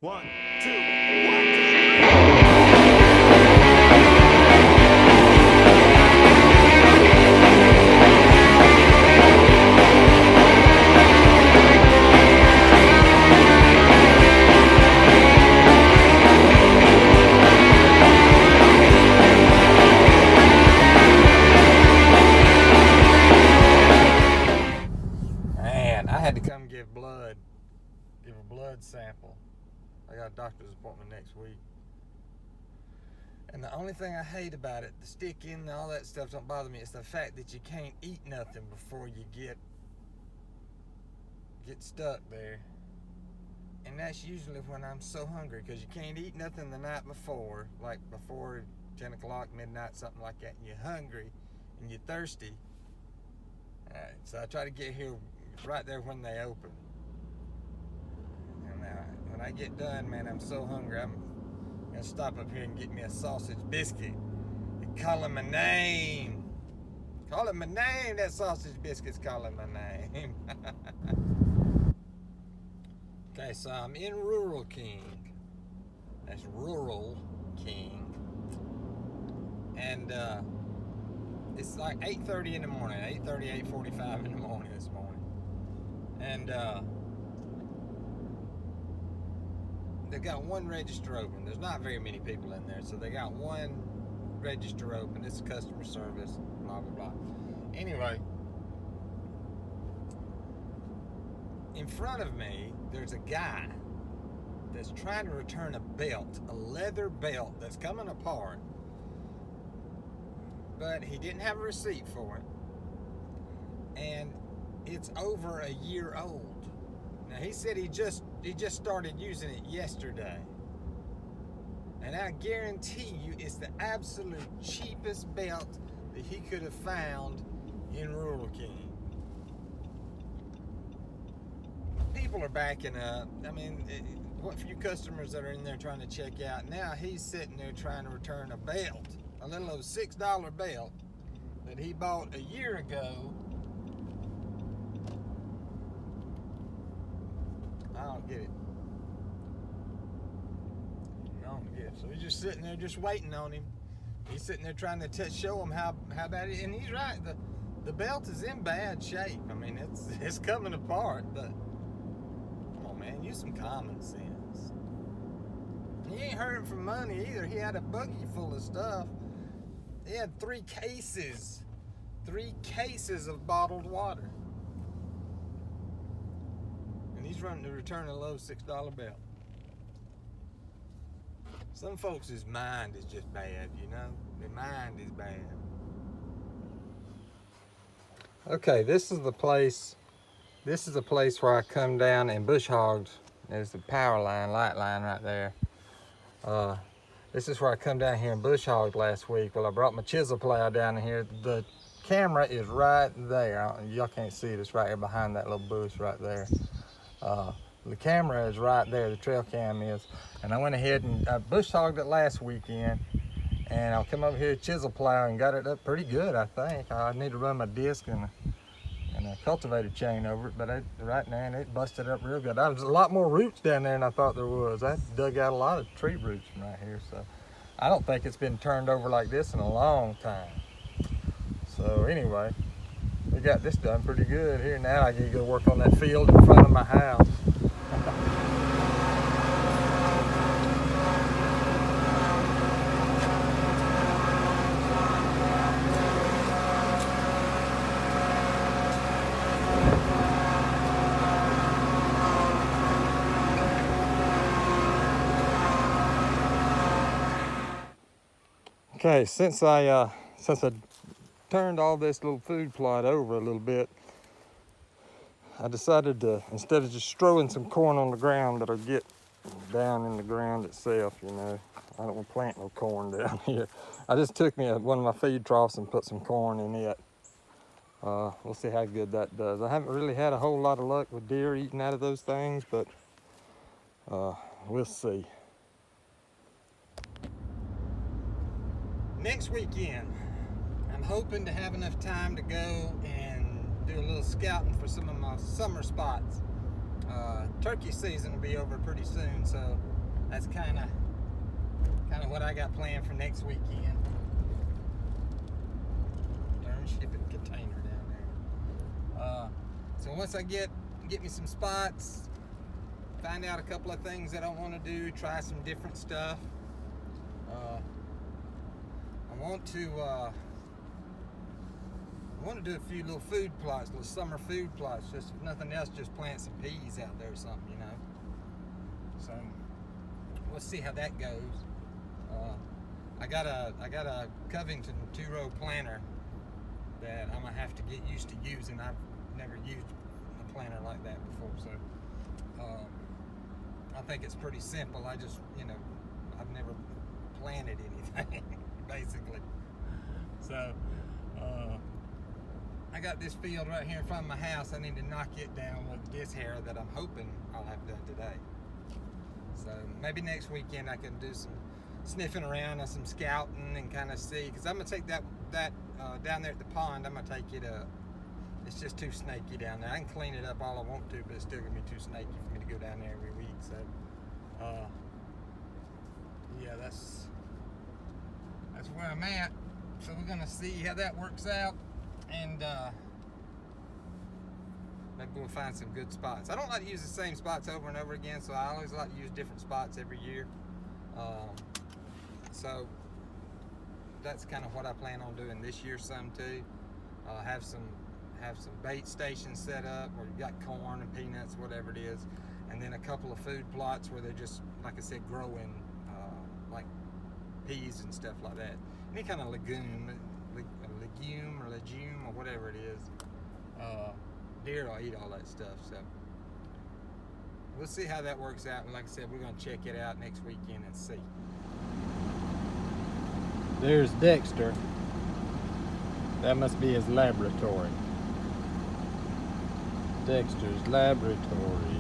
One, two, 1, 2, 3. Man, I had to come give a blood sample. I got a doctor's appointment next week. And the only thing I hate about it, the sticking and all that stuff don't bother me. It's the fact that you can't eat nothing before you get stuck there. And that's usually when I'm so hungry, because you can't eat nothing the night before, like before 10 o'clock, midnight, something like that, and you're hungry and you're thirsty. Alright, so I try to get here right there when they open. And when I get done, man, I'm so hungry, I'm gonna stop up here and get me a sausage biscuit and call him my name. Call him my name, that sausage biscuit's calling my name. Okay, so I'm in Rural King. That's Rural King. And it's like 8:30 in the morning, 8:30, 8:45 in the morning this morning. And they got one register open. There's not very many people in there, so they got one register open. It's customer service, blah, blah, blah. Anyway, in front of me, there's a guy that's trying to return a belt, a leather belt that's coming apart, but he didn't have a receipt for it, and it's over a year old. Now, he said he just started using it yesterday, and I guarantee you it's the absolute cheapest belt that he could have found in Rural King. People are backing up. I mean, what few customers that are in there trying to check out, now he's sitting there trying to return a belt, a little old $6 belt that he bought a year ago. I don't get it. I don't get it. So he's just sitting there just waiting on him. He's sitting there trying to show him how bad it is. And he's right, the belt is in bad shape. I mean, it's coming apart, but man, use some common sense. He ain't hurting for money either. He had a buggy full of stuff. He had 3 cases of bottled water. And he's running to return a low $6 belt. Some folks' mind is just bad, you know? Their mind is bad. Okay, this is the place where I come down and bush hogged. There's the power line, light line right there. This is where I come down here and bush hogged last week. Well, I brought my chisel plow down here. The camera is right there. Y'all can't see it. It's right here behind that little bush right there. The camera is right there. The trail cam is. And I went ahead and I bush hogged it last weekend. And I'll come over here chisel plow and got it up pretty good, I think. I need to run my disc and a cultivator chain over it, but right now it busted up real good. There's a lot more roots down there than I thought there was. I dug out a lot of tree roots from right here, so I don't think it's been turned over like this in a long time. So anyway, we got this done pretty good here. Now I get to go work on that field in front of my house. Okay, since I turned all this little food plot over a little bit, I decided to, instead of just throwing some corn on the ground that'll get down in the ground itself, you know, I don't want to plant no corn down here. I just took me one of my feed troughs and put some corn in it. We'll see how good that does. I haven't really had a whole lot of luck with deer eating out of those things, but we'll see. Next weekend, I'm hoping to have enough time to go and do a little scouting for some of my summer spots. turkey season will be over pretty soon, so that's kind of what I got planned for next weekend. Darn shipping container down there. So once I get me some spots, find out a couple of things that I want to do, try some different stuff. I want to do a few little food plots, little summer food plots. Just if nothing else, just plant some peas out there or something, you know. So we'll see how that goes. I got a Covington 2-row planter that I'm gonna have to get used to using. I've never used a planter like that before, so I think it's pretty simple. I just, you know, I've never planted anything basically. So I got this field right here in front of my house. I need to knock it down with this hair that I'm hoping I'll have done today. So maybe next weekend I can do some sniffing around and some scouting and kind of see, because I'm gonna take that down there at the pond. I'm gonna take it up. It's just too snaky down there. I can clean it up all I want to, but it's still gonna be too snaky for me to go down there every week. So yeah, that's where I'm at. So we're gonna see how that works out, and maybe we'll find some good spots. I don't like to use the same spots over and over again, so I always like to use different spots every year. So that's kind of what I plan on doing this year some too. Have some bait stations set up where you got corn and peanuts, whatever it is, and then a couple of food plots where they're just, like I said, growing like peas and stuff like that. Any kind of legume or whatever it is. Deer will eat all that stuff, so we'll see how that works out. And like I said, we're going to check it out next weekend and see. There's Dexter. That must be his laboratory. Dexter's laboratory.